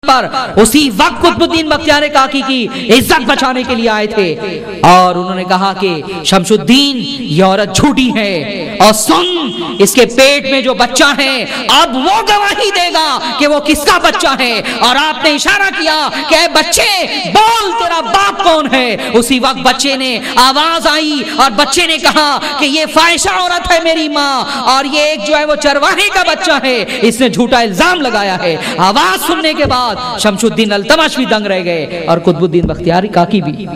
پر اسی وقت قطب الدین بختیار کاکی کی عزت بچانے کے لیے آئے تھے، اور انہوں نے کہا کہ شمس الدین یہ عورت جھوٹی ہے، اور سن اس کے پیٹ میں جو بچہ ہے اب وہ گواہی دے گا کہ وہ کس کا بچہ ہے۔ اور آپ نے اشارہ کیا کہ اے بچے بول تیرا باپ کون ہے۔ اسی وقت بچے نے آواز آئی اور بچے نے کہا کہ یہ فاحشہ عورت ہے میری ماں، اور یہ ایک جو ہے وہ چرواہے کا بچہ ہے، اس نے جھوٹا الزام لگایا ہے۔ آواز سننے کے بعد شمس الدین التمش بھی دنگ رہ گئے اور قطب الدین بختیار کاکی بھی،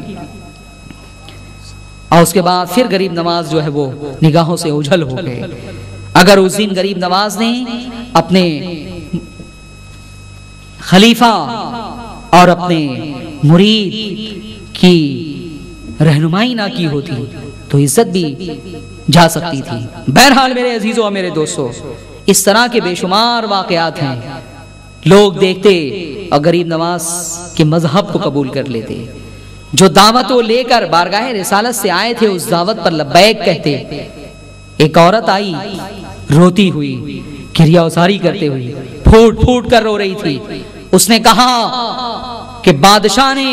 اور اس کے بعد پھر غریب نواز جو ہے وہ نگاہوں سے اوجھل ہو گئے۔ اگر اس دن غریب نواز نے اپنے خلیفہ اور اپنے مرید کی رہنمائی نہ کی ہوتی تو عزت بھی جا سکتی تھی۔ بہرحال میرے عزیزوں اور میرے دوستوں، اس طرح کے بے شمار واقعات ہیں۔ لوگ دیکھتے اور غریب نواز کے مذہب کو قبول کر لیتے، جو دعوت وہ لے کر بارگاہ رسالت سے آئے تھے اس دعوت پر لبیک کہتے۔ ایک عورت آئی روتی ہوئی، کریا ازاری کرتے ہوئی، پھوٹ پھوٹ کر رو رہی تھی۔ اس نے کہا کہ بادشاہ نے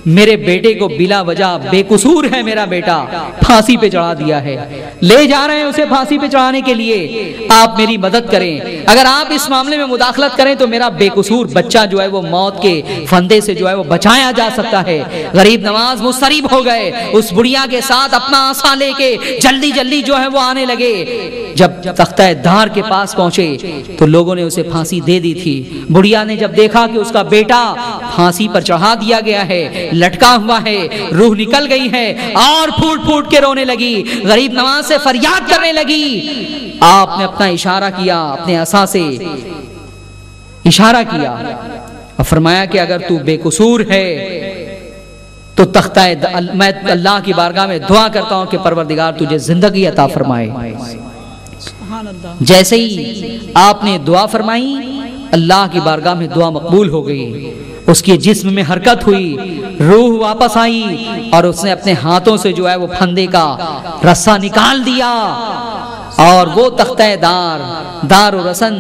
میرے بیٹے کو بلا وجہ، بے قصور ہے میرا بیٹا، پھانسی پہ چڑھا دیا ہے، لے جا رہے ہیں اسے پھانسی پہ چڑھانے کے لیے، آپ میری مدد کریں۔ اگر آپ اس معاملے میں مداخلت کریں تو میرا بے قصور بچہ جو ہے وہ موت کے فندے سے جو ہے وہ بچایا جا سکتا ہے۔ غریب نواز مضطرب ہو گئے، اس بڑھیا کے ساتھ اپنا عصا لے کے جلدی جلدی جو ہے وہ آنے لگے۔ جب تختہ دار کے پاس پہنچے تو لوگوں نے اسے پھانسی دے دی تھی۔ بڑھیا نے جب دیکھا کہ اس کا بیٹا پھانسی پر چڑھا دیا گیا ہے، لٹکا ہوا ہے، روح نکل گئی ہے، اور پھوٹ پھوٹ کے رونے لگی، غریب نواز سے فریاد کرنے لگی۔ آپ نے اپنا اشارہ کیا، اپنے عصا سے اشارہ کیا اور فرمایا کہ اگر تو بے قصور ہے تو تختہ میں اللہ کی بارگاہ میں دعا کرتا ہوں کہ پروردگار تجھے زندگی عطا فرمائے۔ جیسے ہی آپ نے دعا فرمائی، اللہ کی بارگاہ میں دعا مقبول ہو گئی، اس کے جسم میں حرکت ہوئی، روح واپس آئی، اور اس نے اپنے ہاتھوں سے جو ہے وہ پھندے کا رسہ نکال دیا، اور وہ تختہ دار و رسن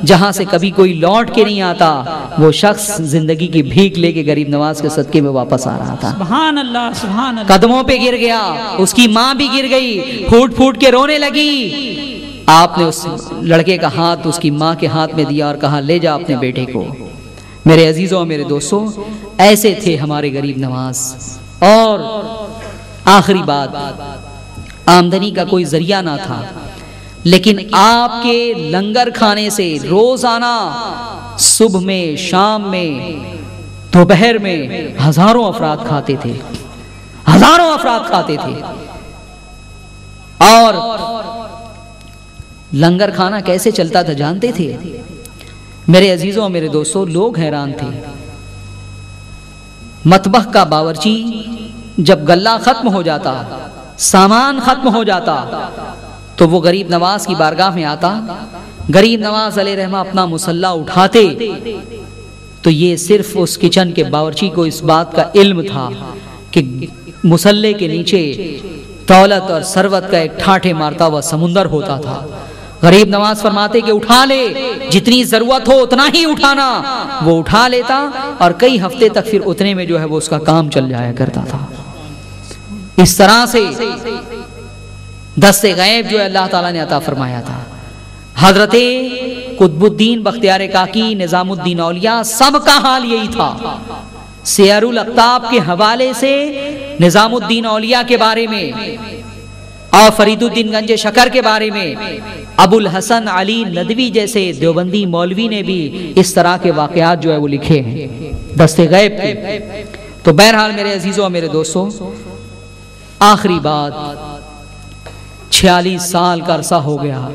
جہاں سے کبھی کوئی لوٹ کے نہیں آتا، وہ شخص زندگی کی بھیک لے کے غریب نواز کے صدقے میں واپس آ رہا تھا۔ سبحان اللہ، سبحان اللہ۔ قدموں پہ گر گیا، اس کی ماں بھی گر گئی، پھوٹ پھوٹ کے رونے لگی۔ آپ نے اس لڑکے کا ہاتھ اس کی ماں کے ہاتھ میں دیا اور کہا لے جا اپنے بیٹے کو۔ میرے عزیزوں اور میرے دوستوں، ایسے تھے ہمارے غریب نواز۔ اور آخری بات، آمدنی کا کوئی ذریعہ نہ تھا، لیکن آپ کے لنگر کھانے سے روزانہ صبح میں، شام میں، دوپہر میں ہزاروں افراد کھاتے تھے، ہزاروں افراد کھاتے تھے۔ اور لنگر کھانا کیسے چلتا تھا جانتے تھے؟ میرے عزیزوں اور میرے دوستوں، لوگ حیران تھے۔ مطبخ کا باورچی جب غلہ ختم ہو جاتا، سامان ختم ہو جاتا، تو وہ غریب نواز کی بارگاہ میں آتا، غریب نواز علیہ رحمہ اپنا مسلح اٹھاتے، تو یہ صرف اس کچن کے باورچی کو اس بات کا علم تھا کہ مسلح کے نیچے دولت اور ثروت کا ایک ٹھاٹھے مارتا ہوا سمندر ہوتا تھا۔ غریب نواز فرماتے کہ اٹھا لے، جتنی ضرورت ہو اتنا ہی اٹھانا۔ وہ اٹھا لیتا اور کئی ہفتے تک پھر اتنے میں جو ہے وہ اس کا کام چل جایا کرتا تھا۔ اس طرح سے دست غیب جو اللہ تعالیٰ نے عطا فرمایا تھا۔ حضرت قطب الدین بختیار کاکی، نظام الدین اولیاء، سب کا حال یہی تھا۔ سیر الاقطاب کے حوالے سے نظام الدین اولیاء کے بارے میں اور فرید الدین گنج شکر کے بارے میں ابو الحسن علی ندوی جیسے دیوبندی مولوی نے بھی اس طرح کے واقعات جو ہے وہ لکھے ہیں دست غیب کے۔ تو بہرحال میرے عزیزوں اور میرے دوستوں، آخری بات، 46 سال کا عرصہ ہو گیا،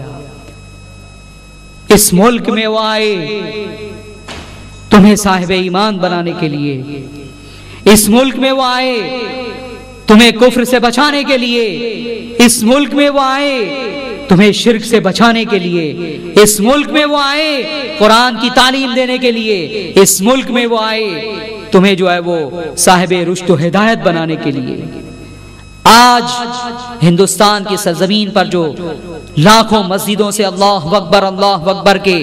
اس ملک میں وہ آئے تمہیں صاحب ایمان بنانے کے لیے، اس ملک میں وہ آئے تمہیں کفر سے بچانے کے لیے، اس ملک میں وہ آئے تمہیں شرک سے بچانے کے لیے، اس ملک میں وہ آئے قرآن کی تعلیم دینے کے لیے، اس ملک میں وہ آئے تمہیں جو ہے وہ صاحب رشد و ہدایت بنانے کے لیے۔ آج ہندوستان کی سرزمین پر جو لاکھوں مسجدوں سے اللہ اکبر کے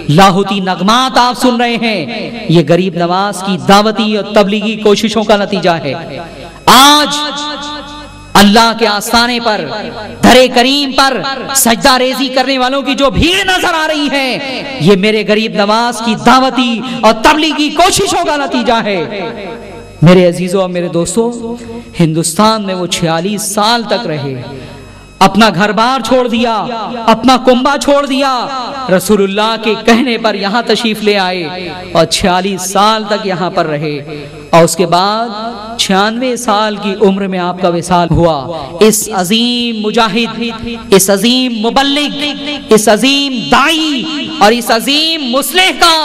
لاہوتی نغمات آپ سن رہے ہیں، یہ غریب نواز کی دعوتی اور تبلیغی کوششوں کا نتیجہ ہے۔ آج اللہ کے آستانے پر، در کریم پر سجدہ ریزی کرنے والوں کی جو بھیڑ نظر آ رہی ہے، یہ میرے غریب نواز کی دعوتی اور تبلیغی کوششوں کا نتیجہ ہے۔ میرے عزیزوں اور میرے دوستوں، ہندوستان میں وہ 46 سال تک رہے، اپنا گھر بار چھوڑ دیا، اپنا کنبہ چھوڑ دیا، رسول اللہ کے کہنے پر یہاں تشریف لے آئے اور 46 سال تک یہاں پر رہے، اور اس کے بعد 96 سال کی عمر میں آپ کا وصال ہوا۔ اس عظیم مجاہد، اس عظیم مبلغ، اس عظیم دائی اور اس عظیم مصلح کا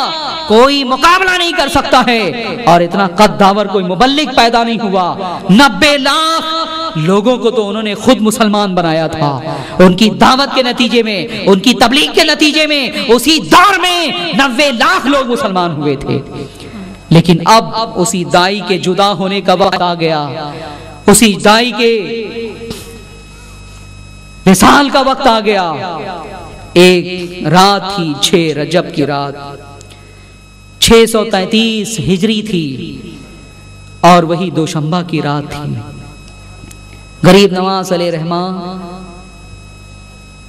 کوئی مقابلہ نہیں کر سکتا ہے، اور اتنا قد داور کوئی مبلغ پیدا نہیں ہوا۔ 90 لاکھ لوگوں کو تو انہوں نے خود مسلمان بنایا تھا، ان کی دعوت کے نتیجے میں، ان کی تبلیغ کے نتیجے میں اسی دور میں 90 لاکھ لوگ مسلمان ہوئے تھے۔ لیکن اب اسی دائی کے جدا ہونے کا وقت آ گیا، اسی دائی کے وصال کا وقت آ گیا۔ ایک رات تھی 6 رجب کی رات، 633 ہجری تھی، اور وہی دوشنبہ کی رات تھی۔ غریب نواز علیہ رحمان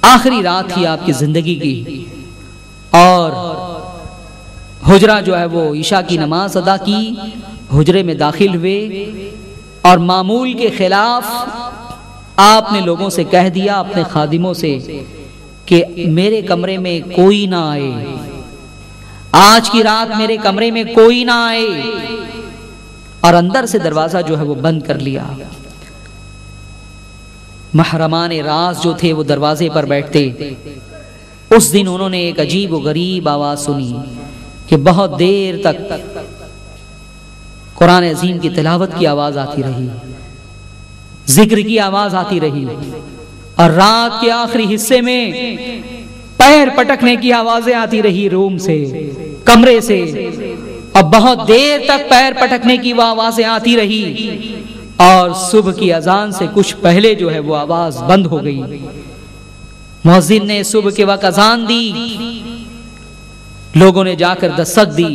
آخری رات تھی آپ کی زندگی کی، اور حجرہ جو ہے وہ عشاء کی نماز ادا کی، حجرے میں داخل ہوئے، اور معمول کے خلاف آپ نے لوگوں سے کہہ دیا، اپنے خادموں سے، کہ میرے کمرے میں کوئی نہ آئے، آج کی رات میرے کمرے میں کوئی نہ آئے، اور اندر سے دروازہ جو ہے وہ بند کر لیا۔ محرمان راز جو تھے وہ دروازے پر بیٹھتے۔ اس دن انہوں نے ایک عجیب و غریب آواز سنی کہ بہت دیر تک قرآن عظیم کی تلاوت کی آواز آتی رہی، ذکر کی آواز آتی رہی، اور رات کے آخری حصے میں پیر پٹکنے کی آوازیں آتی رہی روم سے، کمرے سے، اور بہت دیر تک پیر پٹکنے کی وہ آوازیں آتی رہی، اور صبح کی اذان سے کچھ پہلے جو ہے وہ آواز بند ہو گئی۔ مؤذن نے صبح کے وقت اذان دی، لوگوں نے جا کر دستک دی۔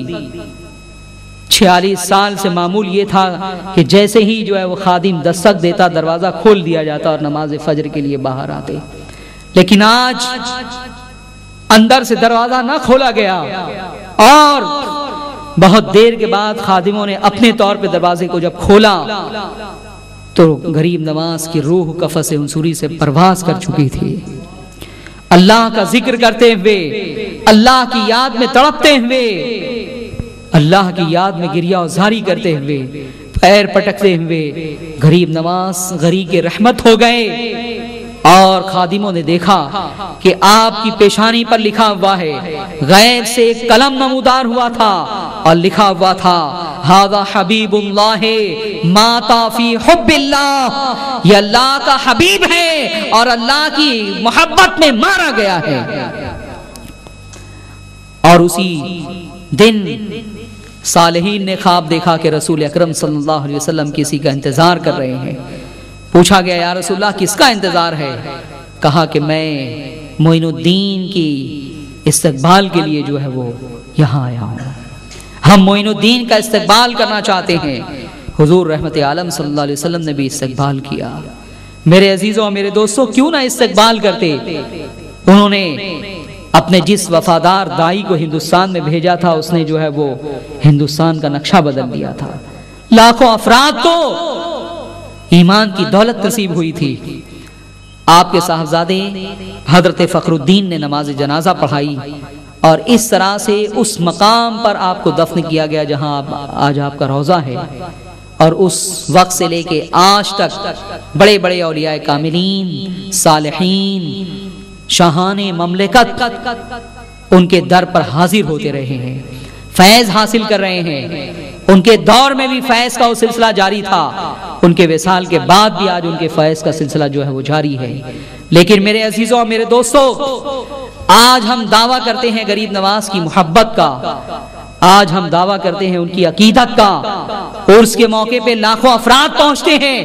46 سال سے معمول یہ تھا کہ جیسے ہی جو ہے وہ خادم دستک دیتا، دروازہ کھول دیا جاتا اور نماز فجر کے لیے باہر آتے۔ لیکن آج اندر سے دروازہ نہ کھولا گیا، اور بہت دیر کے بعد خادموں نے اپنے طور پہ دروازے کو جب کھولا تو غریب نواز کی روح قفس انصوری سے پرواز کر چکی تھی۔ اللہ کا ذکر کرتے ہوئے، اللہ کی یاد میں تڑپتے ہوئے، اللہ کی یاد میں گریہ وزاری کرتے ہوئے، پیر پٹکتے ہوئے غریب نواز غریق رحمت ہو گئے۔ اور خادموں نے دیکھا کہ آپ کی پیشانی پر لکھا ہوا ہے، غیب سے ایک قلم نمودار ہوا تھا اور لکھا ہوا تھا ھذا حبیب اللہ مات فی حب اللہ، یہ اللہ کا حبیب ہے اور اللہ کی محبت میں مارا گیا ہے۔ اور اسی دن صالحین نے خواب دیکھا کہ رسول اکرم صلی اللہ علیہ وسلم کسی کا انتظار کر رہے ہیں۔ پوچھا گیا یا رسول اللہ کس کا انتظار ہے؟ کہا کہ میں معین الدین کی استقبال کے لیے جو ہے وہ یہاں آیا ہوں، ہم معین الدین کا استقبال کرنا چاہتے ہیں۔ حضور رحمت عالم صلی اللہ علیہ وسلم نے بھی استقبال کیا۔ میرے عزیزوں اور میرے دوستوں، کیوں نہ استقبال کرتے؟ انہوں نے اپنے جس وفادار دائی کو ہندوستان میں بھیجا تھا، اس نے جو ہے وہ ہندوستان کا نقشہ بدل دیا تھا۔ لاکھوں افراد کو ایمان کی دولت نصیب ہوئی تھی۔ آپ کے صاحبزادے حضرت فخر الدین نے نماز جنازہ پڑھائی، اور اس طرح سے اس مقام پر آپ کو دفن کیا گیا جہاں آج آپ کا روضہ ہے۔ اور اس وقت سے لے کے آج تک بڑے بڑے اولیاء کاملین، صالحین، شاہان مملکت ان کے در پر حاضر ہوتے رہے ہیں، فیض حاصل کر رہے ہیں۔ ان کے دور میں بھی فیض کا وہ سلسلہ جاری تھا، ان کے وصال کے بعد بھی آج ان کے فیض کا سلسلہ جو ہے وہ جاری ہے۔ لیکن میرے عزیزوں اور میرے دوستوں، آج ہم دعویٰ کرتے ہیں غریب نواز کی محبت کا، آج ہم دعویٰ کرتے ہیں ان کی عقیدت کا، عرس کے موقع پہ لاکھوں افراد پہنچتے ہیں،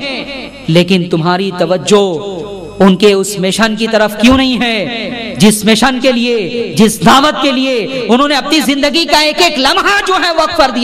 لیکن تمہاری توجہ ان کے اس مشن کی طرف کیوں نہیں ہے جس مشن کے لیے، جس دعوت کے لیے انہوں نے اپنی زندگی کا ایک ایک لمحہ جو ہے وقف کر دیا؟